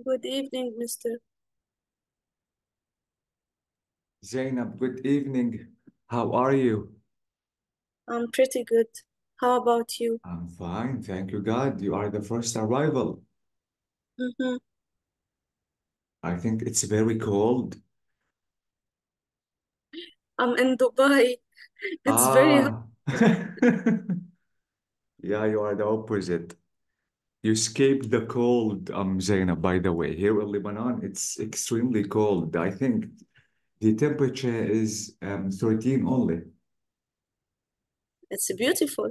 Good evening, mister. Zainab, good evening. How are you? I'm pretty good. How about you? I'm fine, thank you, God. You are the first arrival. Mm-hmm. I think it's very cold. I'm in Dubai. It's very hot. Ah, yeah, you are the opposite. You escaped the cold, Zainab, by the way. Here in Lebanon, it's extremely cold. I think the temperature is 13 only. It's beautiful.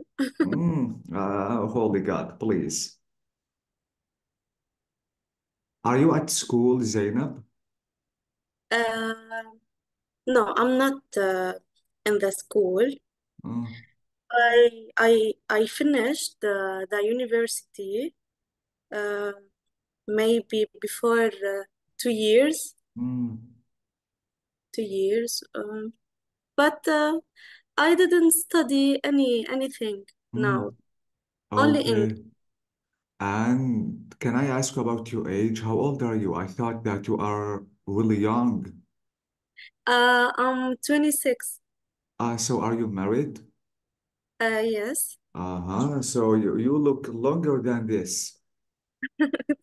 Holy God, please. Are you at school, Zainab? Uh, no, I'm not in the school. Mm, I finished the university uh, maybe before 2 years. mm, 2 years. But I didn't study anything now. mm. Only English. Okay. And can I ask about your age? How old are you? I thought that you are really young. I'm 26. So are you married? Yes. Uh-huh. So you look longer than this.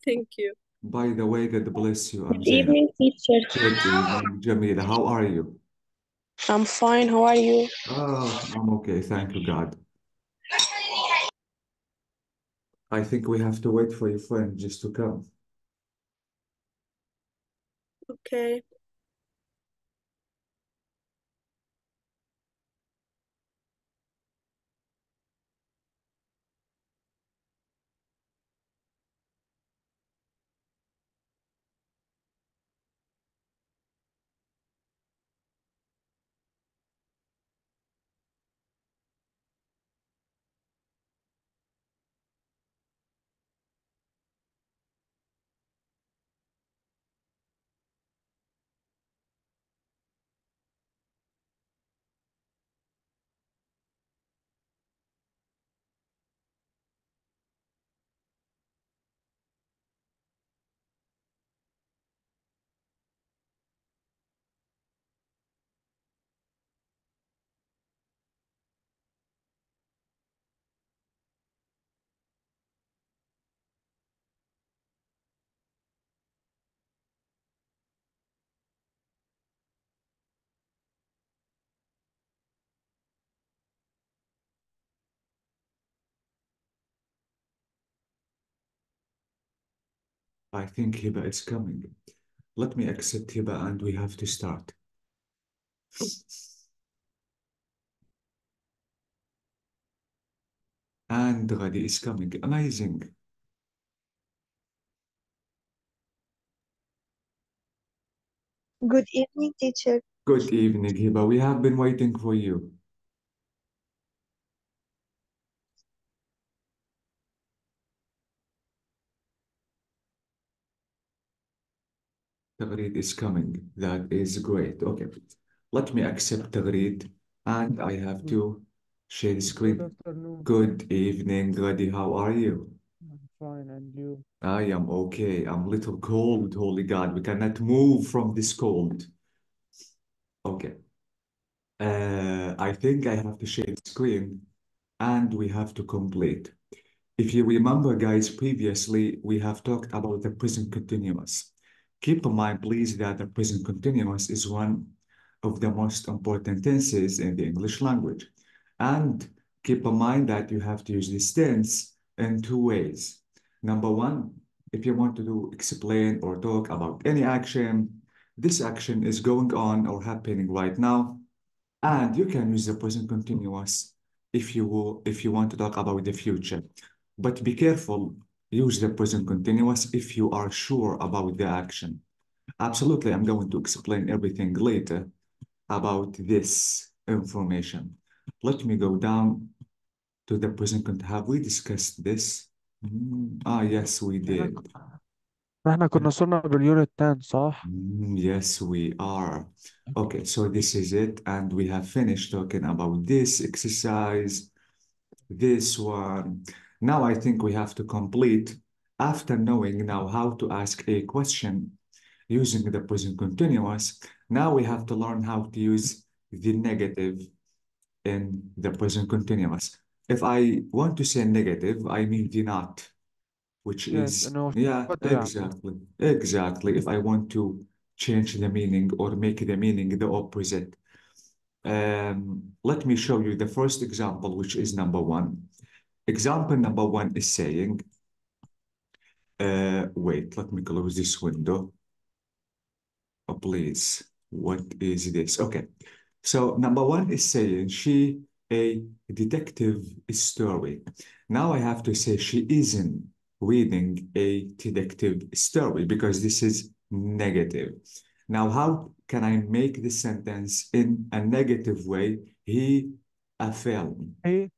Thank you. By the way, God bless you, Good Zainab. evening, teacher. Good evening, Jamila. How are you? I'm fine. How are you? I'm okay. Thank you, God. I think we have to wait for your friend just to come. Okay. I think Hiba is coming. Let me accept Hiba and we have to start. And Ghadi is coming. Amazing. Good evening, teacher. Good evening, Hiba. We have been waiting for you. Tagreed is coming. That is great. Okay. Let me accept Tagreed. And I have Good, to share the good screen. afternoon. Good evening, Ghadi. How are you? I'm fine, and you? I am okay. I'm a little cold, holy God. We cannot move from this cold. Okay. I think I have to share the screen and we have to complete. If you remember, guys, previously we have talked about the present continuous. Keep in mind, please, that the present continuous is one of the most important tenses in the English language. And keep in mind that you have to use this tense in two ways. Number one, if you want to explain or talk about any action, this action is going on or happening right now, and you can use the present continuous if you want to talk about the future. But be careful, use the present continuous if you are sure about the action. Absolutely, I'm going to explain everything later about this information. Let me go down to the present Have we discussed this? Yes, we احنا did. احنا كنا صرنا باليونت 10 صح؟ Yes, we are. Okay, so this is it, and we have finished talking about this exercise, this one. Now I think we have to complete after knowing now how to ask a question using the present continuous, now we have to learn how to use the negative in the present continuous. If I want to say negative, I mean the not, which is, Yes انه yeah, فضة يعني. exactly, exactly. If I want to change the meaning or make the meaning the opposite. Let me show you the first example, which is number one. Example number one is saying, wait, let me close this window. Oh, please. What is this? Okay. So number one is saying she a detective story. Now I have to say she isn't reading a detective story because this is negative. Now, how can I make this sentence in a negative way? He a film. He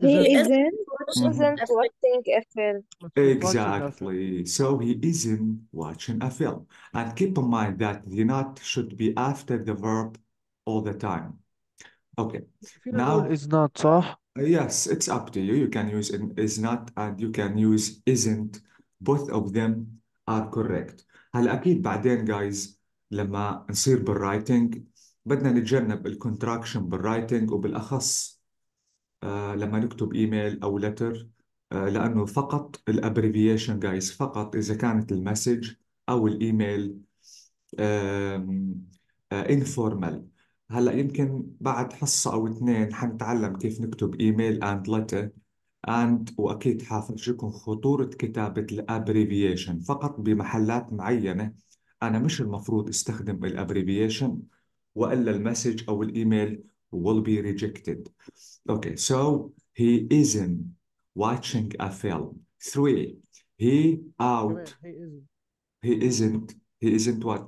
He isn't He isn't isn't watching Mhm. isn't a film. watching a film. watching a film. Exactly. So he isn't watching a film. And keep in mind that the not should be after the verb all the time. Okay. فينا نقول Now, is not صح. yes, it's up to you. You can use is not and you can use isn't. Both of them are correct. هلا أكيد بعدين guys لما نصير بالرايتنج بدنا نتجنب الكونتراكشن بالرايتنج وبالأخص لما نكتب ايميل او لتر، لانه فقط الابريفيشن جايز فقط اذا كانت المسج او الايميل انفورمال. هلا يمكن بعد حصة او اثنين حنتعلم كيف نكتب ايميل اند لتر واكيد حافرجيكم خطورة كتابة الابريفيشن فقط بمحلات معينة. انا مش المفروض استخدم الابريفيشن والا المسج او الايميل will be rejected. Okay, so he isn't watching a film. Three, he كمان out. he isn't. He isn't what?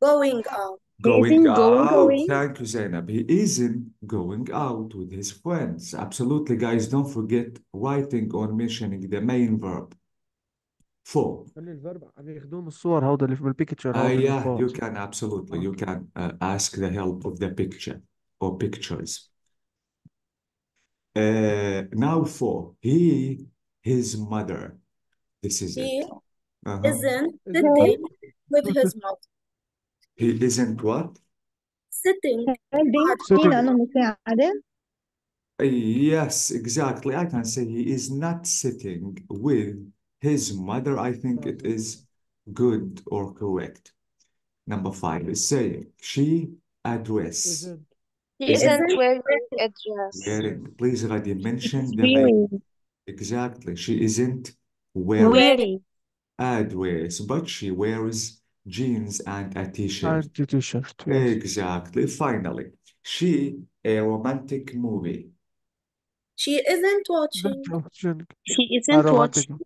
Going out. He Going isn't out. going. Thank you, Zainab. He isn't going out with his friends. Absolutely, guys. Don't forget writing or mentioning the main verb. Four. لأن الفيرب عم ياخدوه من الصور هودا اللي في بالبيكتشر هودا اللي Yeah, you فوق. can absolutely. You Okay. can ask the help of the picture or pictures. Now four. His mother. This is He it. Uh-huh. isn't isn't Help. sitting with his mother. He isn't what? Sitting. هل دي sitting. لأنه مساعدة. Yes, exactly. I can say he is not sitting with his mother. I think it is good or correct. Number five is saying she address. isn't He He Isn't isn't isn't wearing wearing a dress. wearing. Please, Radi, It's mention the main. wearing. Exactly. She isn't wearing wearing Wearing. a dress, but she wears jeans and a t-shirt. anti t-shirt. Yes. Exactly. Finally, she a romantic movie. She isn't watching. Isn't watching She a isn't romantic. watching.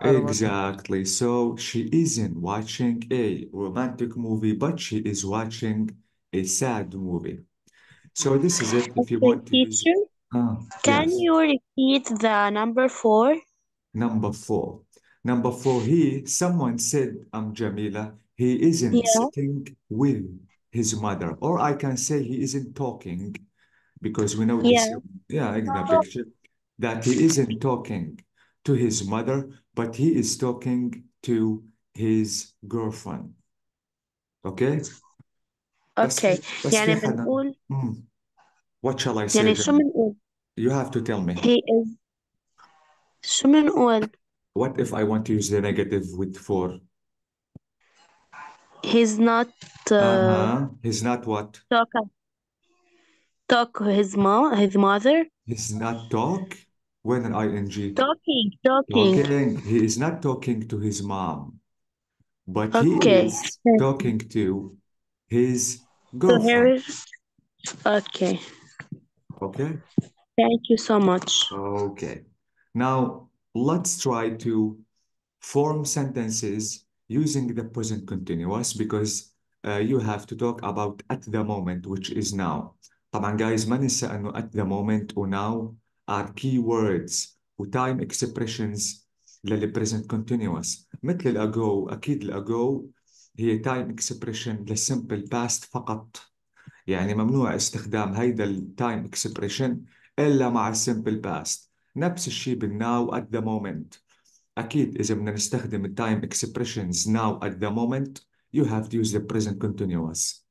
A romantic. Exactly. So she isn't watching a romantic movie, but she is watching a sad movie. So this is it. If you Okay, want to use, teacher, can yes, you repeat the number four? number four. Number four, someone said, Jamila, he isn't Yeah. sitting with his mother. Or I can say he isn't talking because we know this, Yeah. yeah, in the picture, that he isn't talking to his mother, but he is talking to his girlfriend. Okay? بس Okay. في بس في يعني حدا. بنقول Hmm. What shall I say يعني شو then? بنقول You have to tell me. he is شو بنقول What if I want to use the negative with for? he's not uh, Uh-huh. He's not what? talk talk his mother He's not talk when an ing. talking. Talking. He is not talking to his mom, but he Okay. is talking to his So girlfriend. here, okay. Okay? Thank you so much. Okay. Now let's try to form sentences using the present continuous because you have to talk about at the moment which is now. طبعا guys ما ننسى انه at the moment و now are key words و time expressions للي present continuous. مثل الاجو اكيد الاجو هي time expression للsimple past فقط. يعني ممنوع استخدام هيدا التايم اكسبريشن الا مع السمبل باست. نفس الشيء بالناو at the moment. أكيد إذا بدنا نستخدم ال time expressions now at the moment, you have to use the present continuous.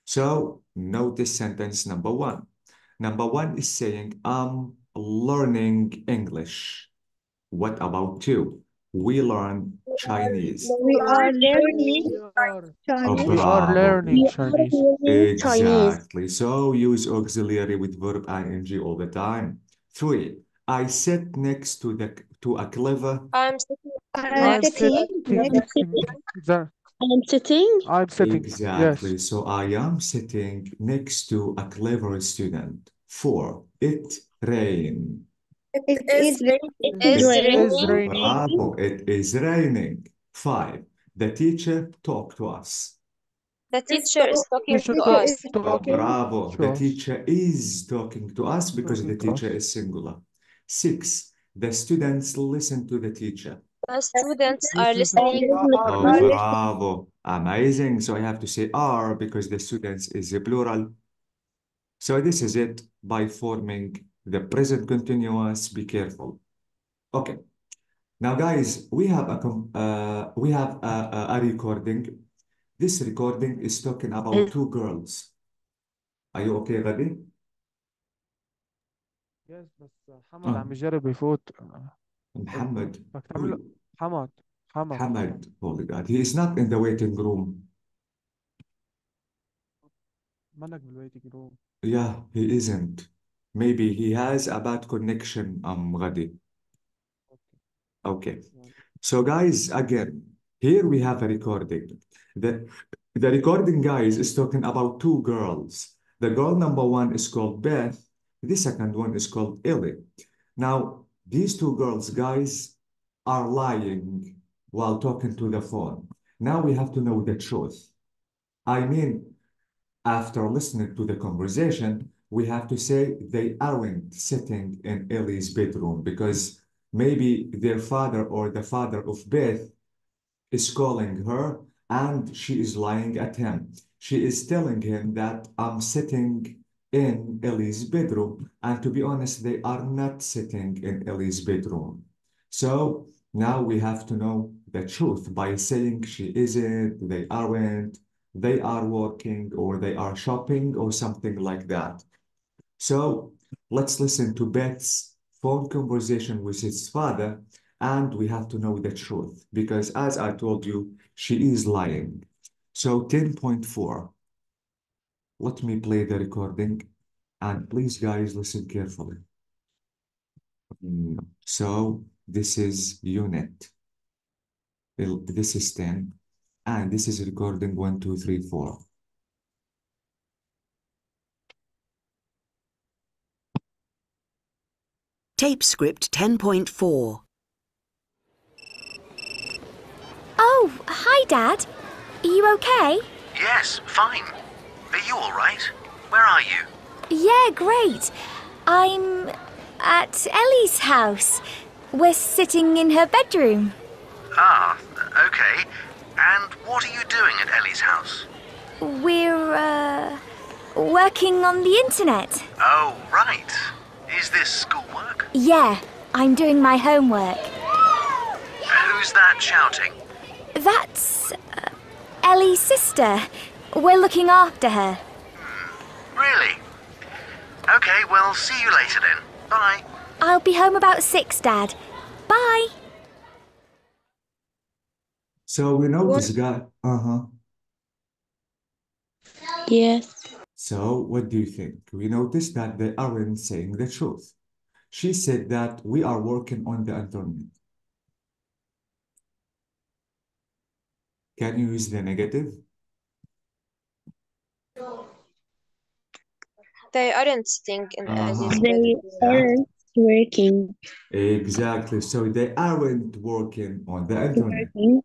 So notice sentence number one. Number one is saying, I'm learning English. What about two? We learn Chinese. We are learning We are Oh, Chinese. we are bravo. learning We are Chinese. learning Chinese. Exactly. So use auxiliary with verb ing all the time. Three, I sit next to a clever. I'm sitting I'm I'm next to sitting a sitting. next clever to student. The, I'm sitting. I'm sitting. Yes. Exactly. So I am sitting next to a clever student. Four, it rain. It It is is It it raining. is is It is raining. raining. raining. Bravo, it is raining. Five, the teacher talked to us. The Is teacher is talking. The talking Teacher to teacher is us. Oh, talking. bravo. to The us. teacher is talking to us because the Talking to teacher us. is singular. Six, the students listen to the teacher. The students The are students listening Oh, to Listening. bravo. Amazing. So I have to say are because the students is a plural. So this is it by forming the present continuous. Be careful. Okay. Now, guys, we have a recording. This recording is talking about two girls. Are you okay, Gadi? Yes بس حمد آه. عم يجرب يفوت Muhammad. بدك تعمل له حمد حمد Hamad, holy God. He is not in the waiting room. منك بالويتنج روم. Yeah, he isn't. Maybe he has a bad connection, Ghadi. Okay. So, guys, again, here we have a recording. The, the recording, guys, is talking about two girls. The girl number one is called Beth. The second one is called Ellie. Now, these two girls, guys, are lying while talking to the phone. Now we have to know the truth. I mean, after listening to the conversation, we have to say they aren't sitting in Ellie's bedroom because maybe their father or the father of Beth is calling her and she is lying at him. She is telling him that I'm sitting in Ellie's bedroom. And to be honest, they are not sitting in Ellie's bedroom. So now we have to know the truth by saying she isn't, they aren't, they are working or they are shopping or something like that. So let's listen to Beth's phone conversation with his father, and we have to know the truth because, as I told you, she is lying. So 10.4, let me play the recording, and please, guys, listen carefully. So this is unit, this is 10, and this is recording 1, 2, 3, 4. Tape script 10.4. Oh, hi, Dad. Are you okay? Yes, fine. Are you all right? Where are you? Yeah, great. I'm at Ellie's house. We're sitting in her bedroom. Ah, okay. And what are you doing at Ellie's house? We're, working on the internet. Oh, right. Is this schoolwork? Yeah, I'm doing my homework. Who's that shouting? That's Ellie's sister. We're looking after her. Really? Okay, well, see you later then. Bye. I'll be home about 6, Dad. Bye. So we know this guy. Uh-huh. Yes. So what do you think? We noticed that they aren't saying the truth. She said that we are working on the internet. Can you use the negative? They aren't sitting in Ellie's Uh-huh. They bedroom. aren't working. Exactly. So they aren't working on the internet. Working.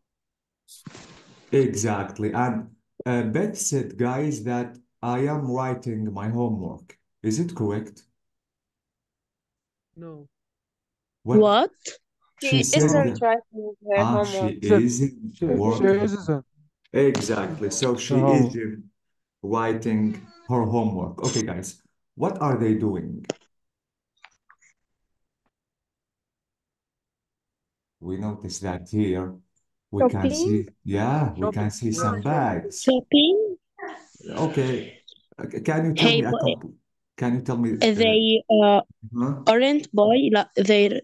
Exactly. And Beth said, guys, that I am writing my homework. Is it correct? No. What? What? She She said No. isn't that writing her she homework. isn't She working. isn't. Exactly. So she Oh. isn't writing her homework. Okay, guys, what are they doing? We notice that here we can Shopping. see, yeah, we can shopping. see Yes, some shopping. bags. Shopping. Okay. Can you tell Hey, me can you tell me they huh? aren't buy. لا,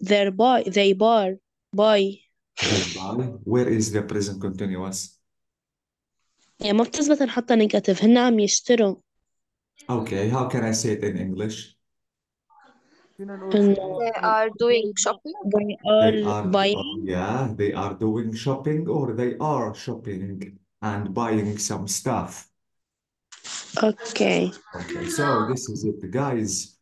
they're buy. They buy. They buy? Where is the present continuous? يعني ما بتزبط نحطها نيجاتيف. هن عم يشتروا. Okay, how can I say it in English? فينا نقول إنه They are doing shopping. they They are are, buying. yeah, they are doing shopping or they are shopping and buying some stuff. Okay. Okay, so this is it, guys,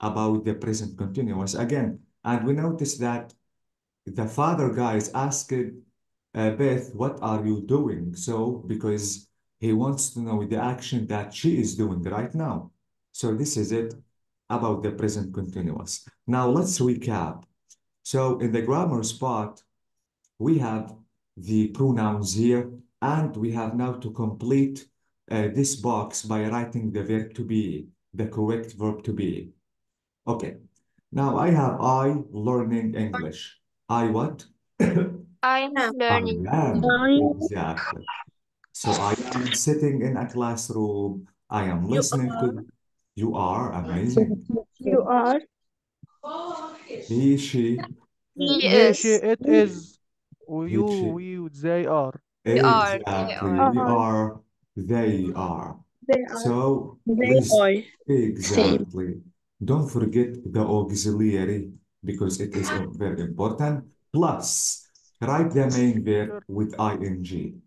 about the present continuous again. And we notice that the father, guys, asked Beth, what are you doing? So, because he wants to know the action that she is doing right now. So this is it about the present continuous. Now let's recap. So in the grammar spot, we have the pronouns here, and we have now to complete this box by writing the verb to be, the correct verb to be. Okay, now I learning English. I what? I'm Yeah. I learning English. am, Buying. exactly. So I am sitting in a classroom. I am You listening are. to, you are amazing. You are. He, she, He He, she, is. it is. ويو it, she. we they are. We are. They Exactly. are. We Are. are, they are. They are. So They please, are. Same. exactly. Don't forget the auxiliary because it is very important. Plus, write the main verb Sure. with ing.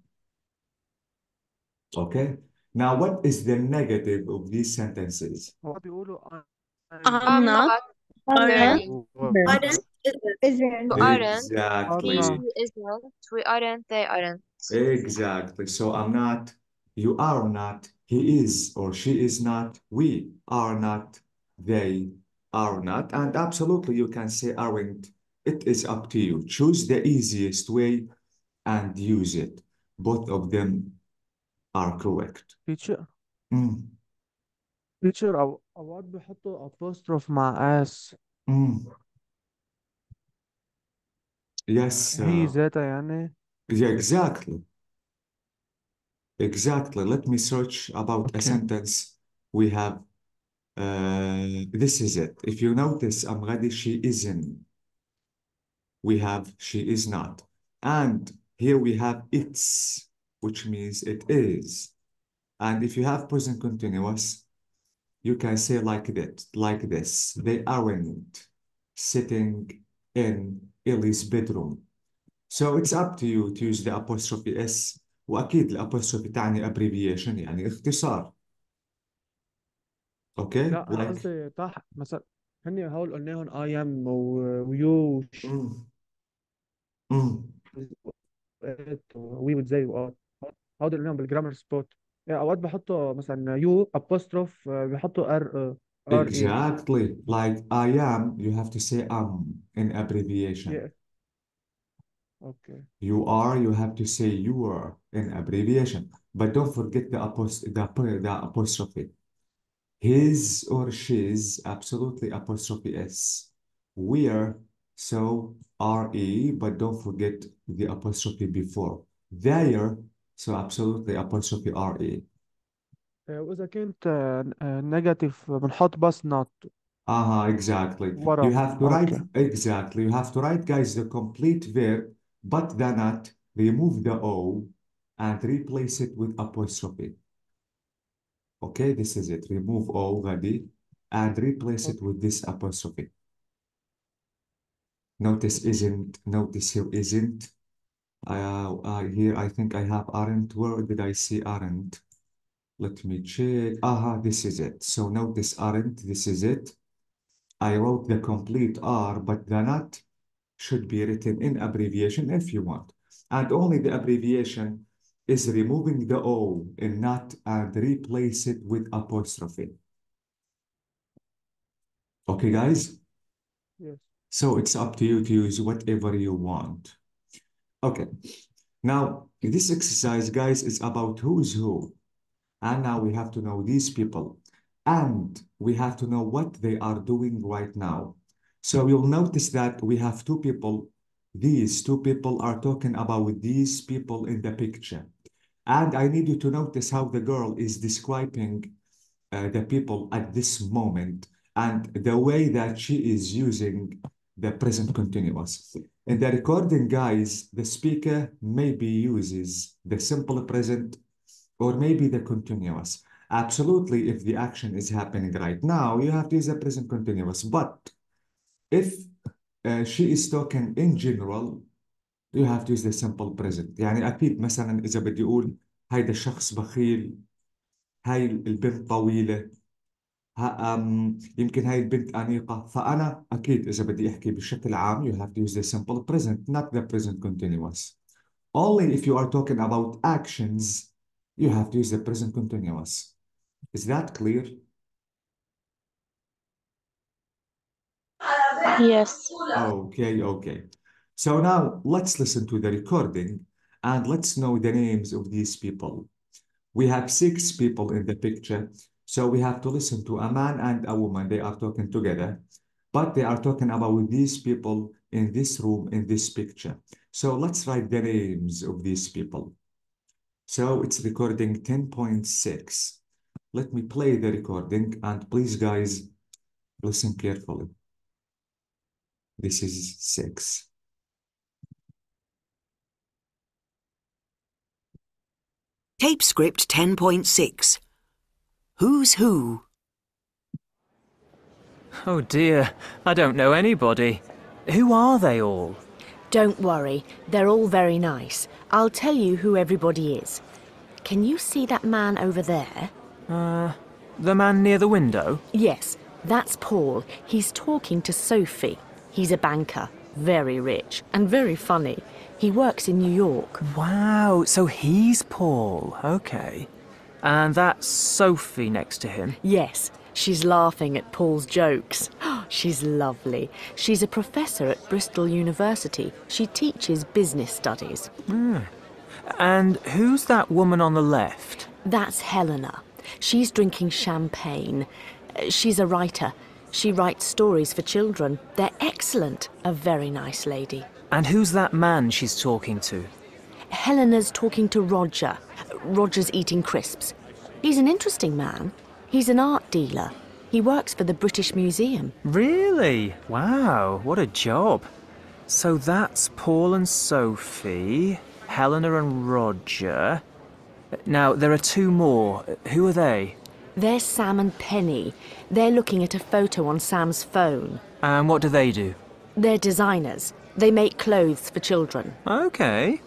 Okay? Now, what is the negative of these sentences? هو بيقولوا I'm I'm not. not Aren't. learning. Aren't, isn't. You aren't. He, Exactly. she isn't. We aren't. They aren't. Exactly. So I'm not, you are not, he is or she is not, we are not, they are not. And absolutely, you can say aren't. It is up to you. Choose the easiest way and use it. Both of them are correct. teacher Mm, teacher أو أوقات بيحطوا apostrophe مع اس. mm. Yes, هي ذاتها يعني. yeah, exactly. Exactly. Let me search about a Okay. sentence. We have, this is it. If you notice, I'm ready, she isn't. We have she is not. And here we have it's, which means it is. And if you have present continuous, you can say like that, like this. They aren't sitting in Ellie's bedroom. So it's up to you to use the apostrophe S. وأكيد الأبوستروفي تعني abbreviation يعني اختصار. Okay? لا أنا Like, قصدي تحت مثلا هني هول قلناهم I am ويو mm, mm. وي وزي وار. هقعد قلناهم بالجرامر سبوت. يعني اوقات بحطوا مثلا يو ابوستروف بيحطوا ار اي. Exactly. Like I am, you have to say in abbreviation. اوكي. You have to say you are in abbreviation. But don't forget the apostrophe. His or she's, absolutely apostrophe S. We're, so RE, but don't forget the apostrophe before. Their, so absolutely apostrophe RE. واذا كنت نيجاتيف بنحط بس نوت Exactly. You ورا. have to write, اوكي. exactly. You have to write, guys, the complete verb, but the not, remove the O and replace it with apostrophe. Okay, this is it. Remove O, غدي, and replace it with this apostrophe. Notice isn't, notice here isn't. Here I think I have aren't. Where did I see aren't? Let me check. This is it. So notice aren't, this is it. I wrote the complete R, but the not should be written in abbreviation if you want. And only the abbreviation is removing the O in not and replace it with apostrophe. Okay, guys? Yes. So it's up to you to use whatever you want. Okay. Now, this exercise, guys, is about who is who. And now we have to know these people. And we have to know what they are doing right now. So you'll notice that we have two people these two people are talking about these people in the picture. And I need you to notice how the girl is describing the people at this moment and the way that she is using the present continuous. In the recording, guys, the speaker maybe uses the simple present or maybe the continuous. Absolutely, if the action is happening right now, you have to use the present continuous. But if she is talking in general, you have to use the simple present. يعني أكيد مثلا إذا بدي أقول هيدا الشخص بخيل، هاي البنت طويلة، يمكن هاي البنت أنيقة، فأنا أكيد إذا بدي أحكي بشكل عام you have to use the simple present, not the present continuous. Only if you are talking about actions, you have to use the present continuous. Is that clear? Yes. Okay, okay. So now let's listen to the recording and let's know the names of these people. We have 6 people in the picture. So we have to listen to a man and a woman. They are talking together, but they are talking about these people in this room, in this picture. So let's write the names of these people. So it's recording 10.6. Let me play the recording and please, guys, listen carefully. This is 6. Tape script 10.6. Who's who? Oh dear, I don't know anybody. Who are they all? Don't worry, they're all very nice. I'll tell you who everybody is. Can you see that man over there? The man near the window? Yes, that's Paul. He's talking to Sophie. He's a banker, very rich and very funny. He works in New York. Wow, so he's Paul. Okay. And that's Sophie next to him? Yes, she's laughing at Paul's jokes. She's lovely. She's a professor at Bristol University. She teaches business studies. And who's that woman on the left? That's Helena. She's drinking champagne. She's a writer. She writes stories for children. They're excellent. A very nice lady. And who's that man she's talking to? Helena's talking to Roger. Roger's eating crisps. He's an interesting man. He's an art dealer. He works for the British Museum. Really? Wow, what a job. So that's Paul and Sophie, Helena and Roger. Now, there are 2 more. Who are they? They're Sam and Penny. They're looking at a photo on Sam's phone. And what do they do? They're designers. They make clothes for children. Okay.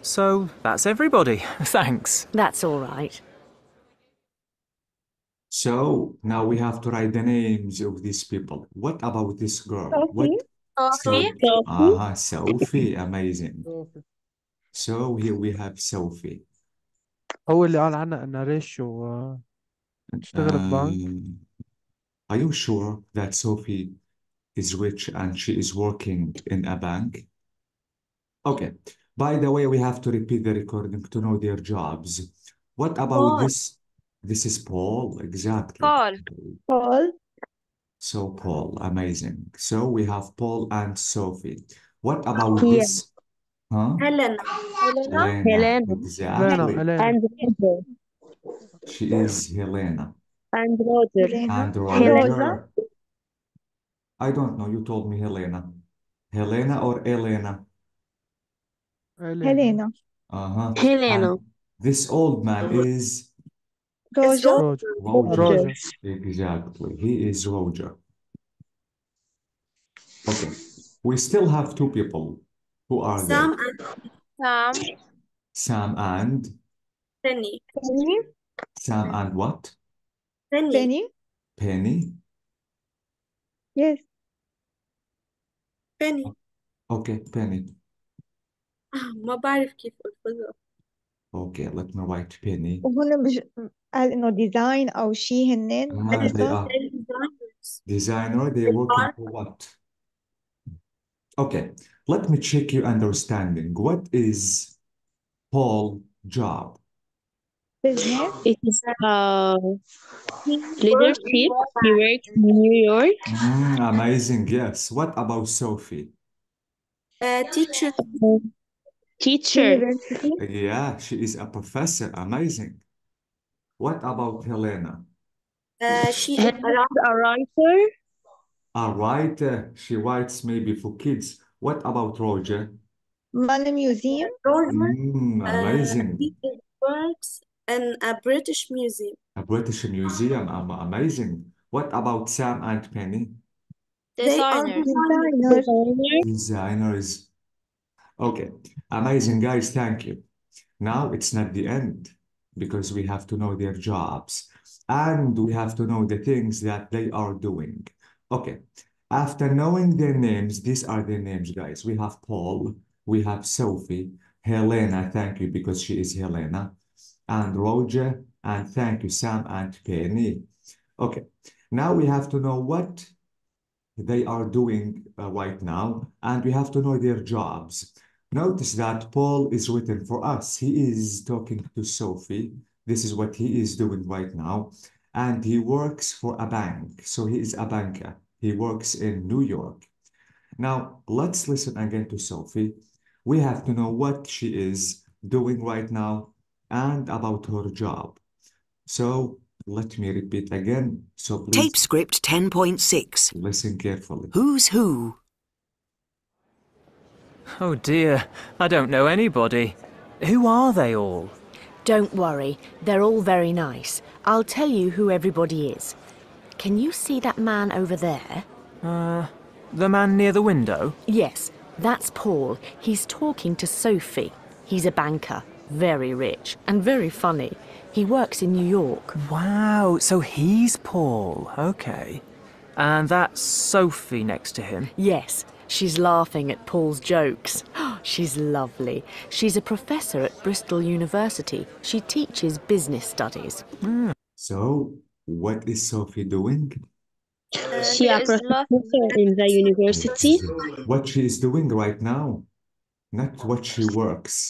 So that's everybody. Thanks. That's all right. So now we have to write the names of these people. What about this girl? What? Sophie. Sophie. Amazing. صوفي. So here we have Sophie. هو اللي قال عنها انها ريش وتشتغل في بنك. Are you sure that Sophie is rich and she is working in a bank? Okay. By the way, we have to repeat the recording to know their jobs. What about Paul. this? This is Paul, exactly. Paul. Paul. So Paul, amazing. So we have Paul and Sophie. What about Here. this? Huh? Helena. Helena, Helena. exactly. Helena. And Roger. She is Helena. And Roger. And Helena. Roger. I don't know. You told me Helena. Helena or Elena? Helena. Uh-huh. Helena. And this old man is Roger. Roger. Roger. Exactly. He is Roger. Okay. We still have 2 people. Who are Sam they? and Sam. Sam and Penny. Sam and what? Penny. Penny. Penny? Yes. Penny. Okay, Penny. ما بعرف كيف ألفظها. Okay, let me write Penny. وهون قال إنه ديزاين أو شيء هنن They are Designers. designer. They're working for what? Okay, let me check your understanding. What is Paul's job? business. It is He leadership. He works in New York. Amazing, yes. What about Sophie? Teacher. Teacher. Yeah, she is a professor. Amazing. What about Helena? She is Helen is a writer. A writer. She writes maybe for kids. What about Roger? Man museum. Roger. Amazing. He works in a British museum. A British museum. Amazing. What about Sam and Penny? They are Designers. designers. Designer. Designers. Okay. Amazing, guys. Thank you. Now it's not the end because we have to know their jobs and we have to know the things that they are doing. Okay. After knowing their names, these are their names, guys. We have Paul, we have Sophie, Helena, thank you because she is Helena, and Roger, and thank you, Sam and Penny. Okay. Now we have to know what they are doing right now, and we have to know their jobs. Notice that Paul is written for us. He is talking to Sophie. This is what he is doing right now. And he works for a bank. So he is a banker. He works in New York. Now, let's listen again to Sophie. We have to know what she is doing right now and about her job. So let me repeat again. So please Tape script 10.6. listen carefully. Who's who? Oh dear, I don't know anybody. Who are they all? Don't worry, they're all very nice. I'll tell you who everybody is. Can you see that man over there? The man near the window? Yes, that's Paul. He's talking to Sophie. He's a banker, very rich and very funny. He works in New York. Wow, so he's Paul. Okay. And that's Sophie next to him. Yes, she's laughing at Paul's jokes. She's lovely. She's a professor at Bristol University. She teaches business studies. So, what is Sophie doing? She a is professor in the university. What she is doing right now, not what she works.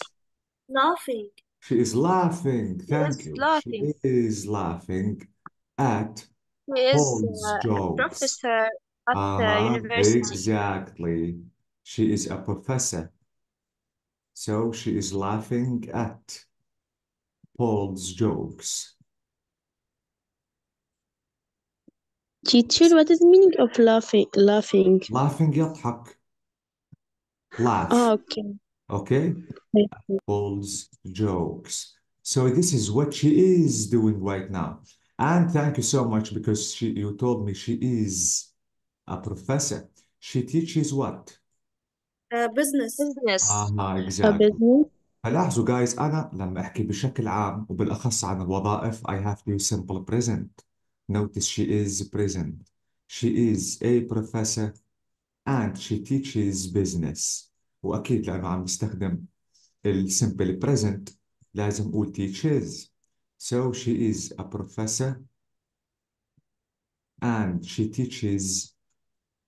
Laughing. She is laughing. Thank is you. laughing. She is laughing at He is Paul's a jokes. professor at the university. Exactly. She is a professor. So she is laughing at Paul's jokes. Teacher, what is the meaning of laughing? Laughing. Laughing يضحك. Laugh. Okay. Okay? Paul's jokes. So this is what she is doing right now. And thank you so much because you told me she is a professor. She teaches what? Business. Business. A exactly. business. فلاحظوا guys أنا لما أحكي بشكل عام وبالأخص عن الوظائف I have to use simple present. Notice she is present. She is a professor and she teaches business. وأكيد لأنه عم نستخدم simple present لازم أقول teaches. So she is a professor and she teaches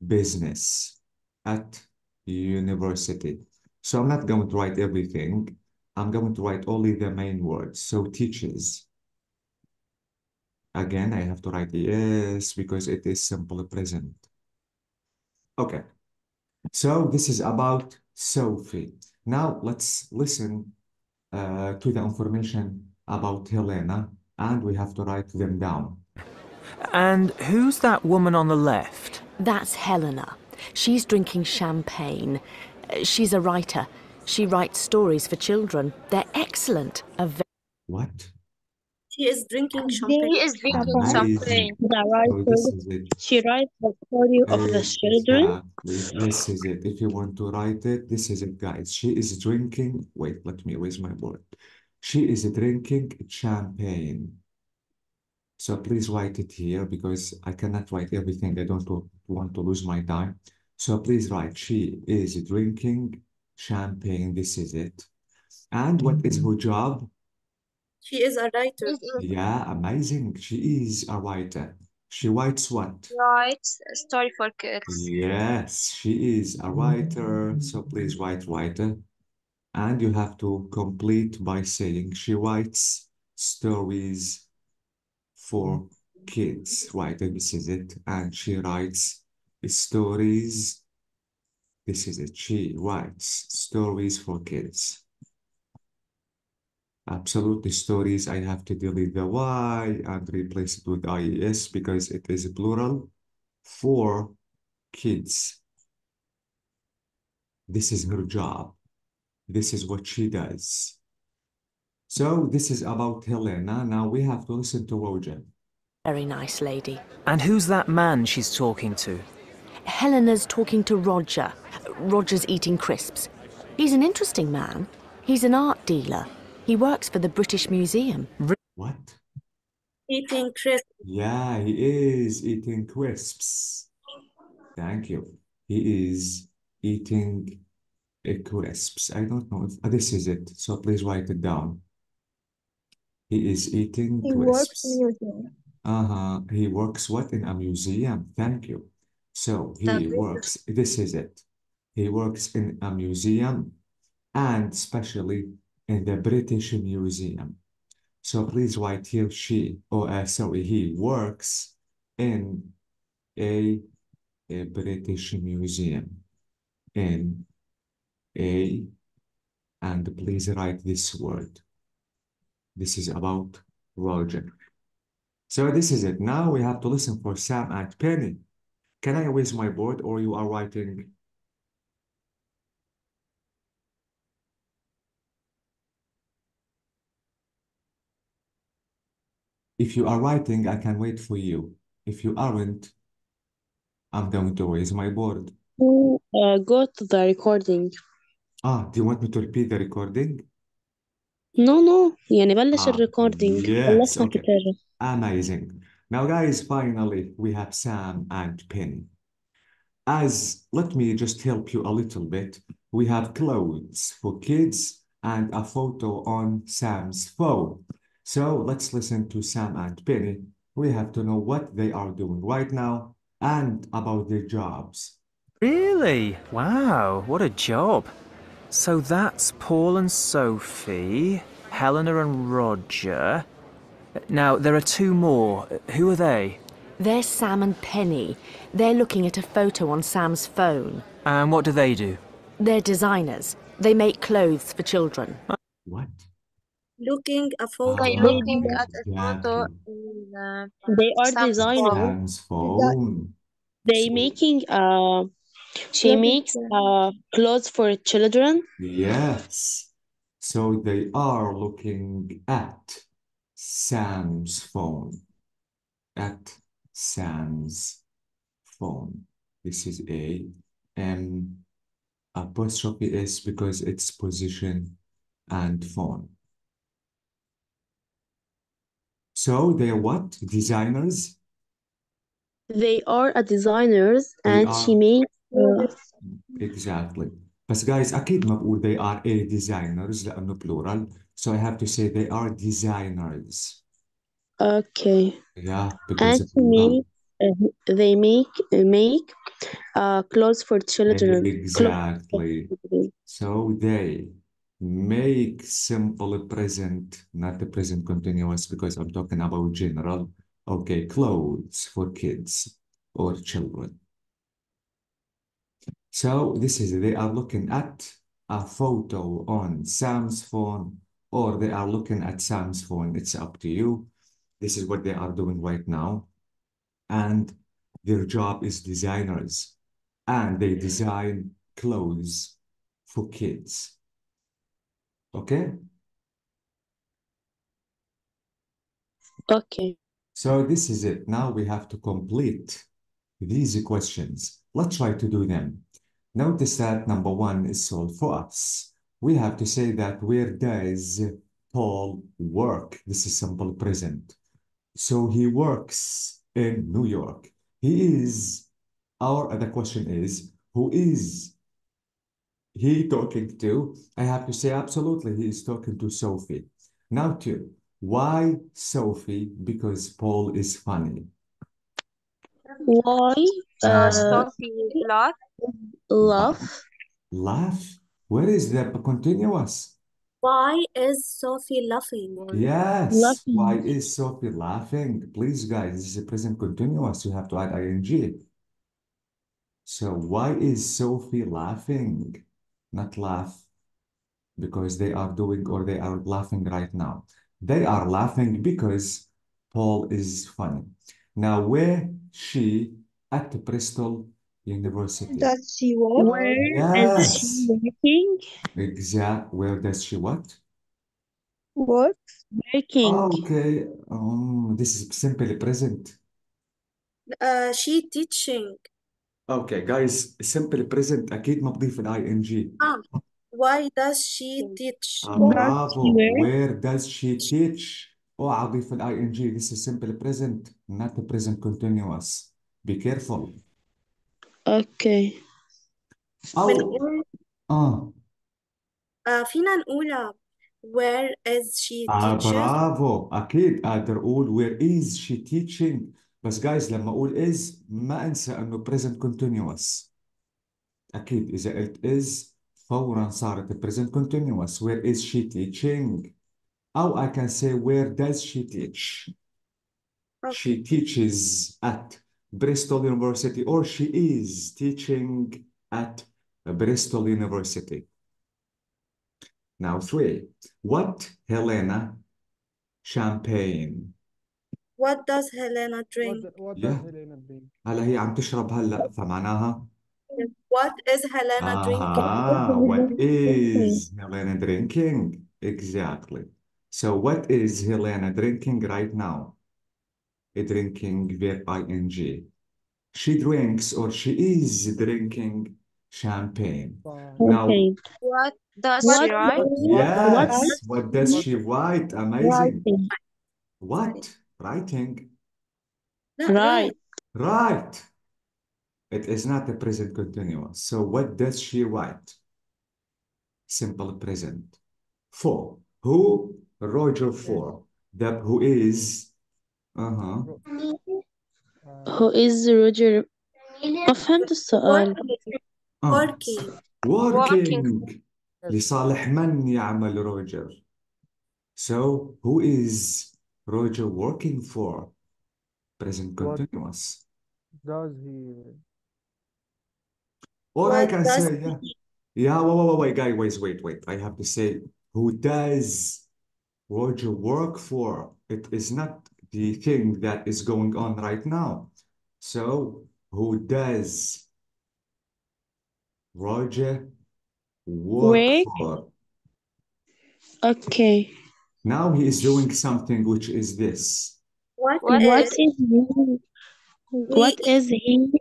business at university. So I'm not going to write everything. I'm going to write only the main words. So teaches. Again, I have to write yes because it is simple present. Okay. So this is about Sophie. Now let's listen to the information about Helena and we have to write them down. And who's that woman on the left? That's Helena. She's drinking champagne. She's a writer. She writes stories for children. They're excellent. What? She is drinking champagne. He is drinking Amazing. champagne. The So writer. this is it. She writes the story of the children. Exactly. This is it. If you want to write it, this is it, guys. She is drinking. Wait, let me erase my board. She is drinking champagne. So please write it here because I cannot write everything. I don't want to lose my time. So please write, she is drinking champagne. This is it. And what is her job? She is a writer. Yeah, amazing. She is a writer. She writes what? Writes a story for kids. Yes, she is a writer. So please write writer. And you have to complete by saying she writes stories for kids. Right, this is it. And she writes stories This is it. She writes stories for kids. Absolutely stories. I have to delete the Y and replace it with IES because it is plural for kids. This is her job. This is what she does. So this is about Helena. Now we have to listen to Roger. Very nice lady. And who's that man she's talking to? Helena's talking to Roger. Roger's eating crisps. He's an interesting man. He's an art dealer. He works for the British Museum. What? Eating crisps. Yeah, he is eating crisps. Thank you. He is eating crisps. I don't know if this is it, so please write it down. He is eating He works in crisps. museum. He works what? In a museum. Thank you. So The he works, this is it. He works in a museum and especially in the British Museum. So please write here he works in a British Museum. In a, and please write this word. This is about Roger. So this is it. Now we have to listen for Sam and Penny. Can I erase my board or you are writing? If you are writing, I can wait for you. If you aren't, I'm going to erase my board. Go to the recording. Do you want me to repeat the recording? No يعني بلش الريكوردينج Yes, خلصنا okay. كتابة. Amazing. Now, guys, finally, we have Sam and Penny. Let me just help you a little bit. We have clothes for kids and a photo on Sam's phone. So let's listen to Sam and Penny. We have to know what they are doing right now and about their jobs. Really? Wow, what a job. So that's Paul and Sophie, Helena and Roger. Now, there are two more. Who are they? They're Sam and Penny. They're looking at a photo on Sam's phone. And what do they do? They're designers. They make clothes for children. What? Looking a photo. By looking at a photo Exactly. in They are Sam's designers. phone. Sam's phone. They So, making she makes clothes for children. yes. So they are looking at Sam's phone. At Sam's phone. This is a M apostrophe S because it's position and phone. So they're what? Designers? They are a designers They and she are makes exactly. بس guys أكيد ما بقول they are a designers لأنه plural. So I have to say they are designers. okay. Yeah, And because she make they make clothes for children. exactly. So they make simple present, not the present continuous because I'm talking about general. Okay, clothes for kids or children. So this is, they are looking at a photo on Sam's phone or they are looking at Sam's phone. It's up to you. This is what they are doing right now. And their job is designers and they design clothes for kids. Okay? Okay. So this is it. Now we have to complete these questions. Let's try to do them. Notice that number one is solved for us. We have to say that where does Paul work? This is simple present. So he works in New York. He is, or the question is, who is he talking to? I have to say absolutely he is talking to Sophie. Now two, why Sophie? Because Paul is funny. Why Sophie laughed. laugh? Laugh? Where is the continuous? Why is Sophie laughing? Yes. Why Laughing. is Sophie laughing? Please, guys, this is a present continuous. You have to add ing. So why is Sophie laughing? Not laugh because they are doing or they are laughing right now. They are laughing because Paul is funny. Now, where she at Bristol University? Does she work? Where is she Yes, working? exact. Where does she what? Work? Working. Okay, this is simply present. She teaching. Okay, guys, simple present أكيد ما بضيف ال ing. Why does she teach? Does she برافو. work? Where does she teach? اوعى أضيف ال ing. This is simple present, not the present continuous. Be careful. Okay. أو آه فينا نقولها where is she teaching؟ برافو. أكيد أقدر أقول where is she teaching. بس guys لما أقول is ما أنسى إنه present continuous. أكيد إذا قلت is فورا صارت present continuous. Where is she teaching? أو I can say where does she teach? She teaches at Bristol University or she is teaching at Bristol University. Now 3. What Helena champagne? What does Helena drink? What does Yeah. Helena drink? هلا هي عم تشرب هلا فمعناها What is Helena drinking? what is Helena drinking? Exactly. So what is Helena drinking right now? Drinking verb ing. She drinks or she is drinking champagne. Now, Okay. What does What she write? what yes, what does is she write? Amazing. writing? What? Writing. لا Right. Right. It is not a present continuous. So what does she write? Simple present. For. Who? Roger for. The who is. Uh-huh. Who is Roger؟ ما فهمت السؤال. working. Working. Working. لصالح من يعمل روجر? So, who is Roger working for? Present What continuous. does he? Or I What can does say, yeah. Yeah, wait, guy, wait. I have to say, who does Roger work for? It is not the thing that is going on right now. So, who does Roger work Work. for? Okay. Now he is doing something which is this. what What What is is is he? What he is he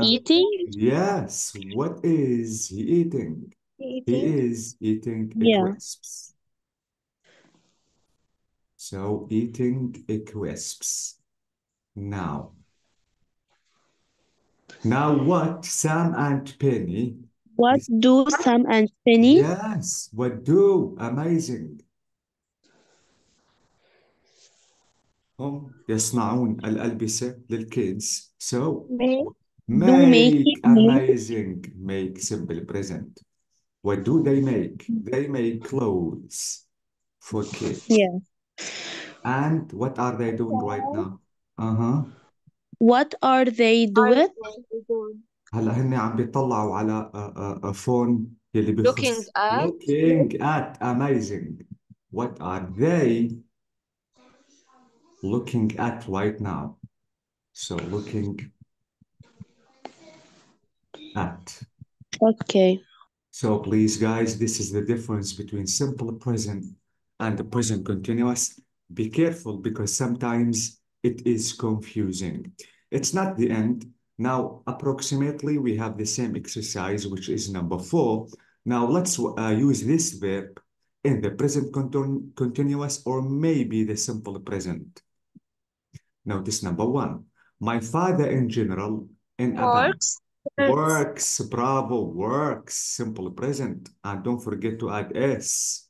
eating? Yes, what is he eating? He eating? is eating Yeah. crisps. So eating crisps. Now what Sam and Penny? What do Sam and Penny? Yes, what do? Amazing. هم يصنعون الألبسة للkids. So Do make making amazing. Make simple present. What do they make? They make clothes for kids. yeah. And what are they doing right now? Uh-huh. What are they are doing? they doing? هلا هن عم بيطلعوا على فون يلي Looking بيخص at? looking at amazing. What are they looking at right now? So looking at. Okay. So please, guys, this is the difference between simple present and the present continuous. Be careful because sometimes it is confusing. It's not the end. Now, approximately, we have the same exercise, which is number 4. Now, let's use this verb in the present continuous or maybe the simple present. Notice number 1. My father in general in a bank. Works. Works, bravo, works, simple present. And don't forget to add S.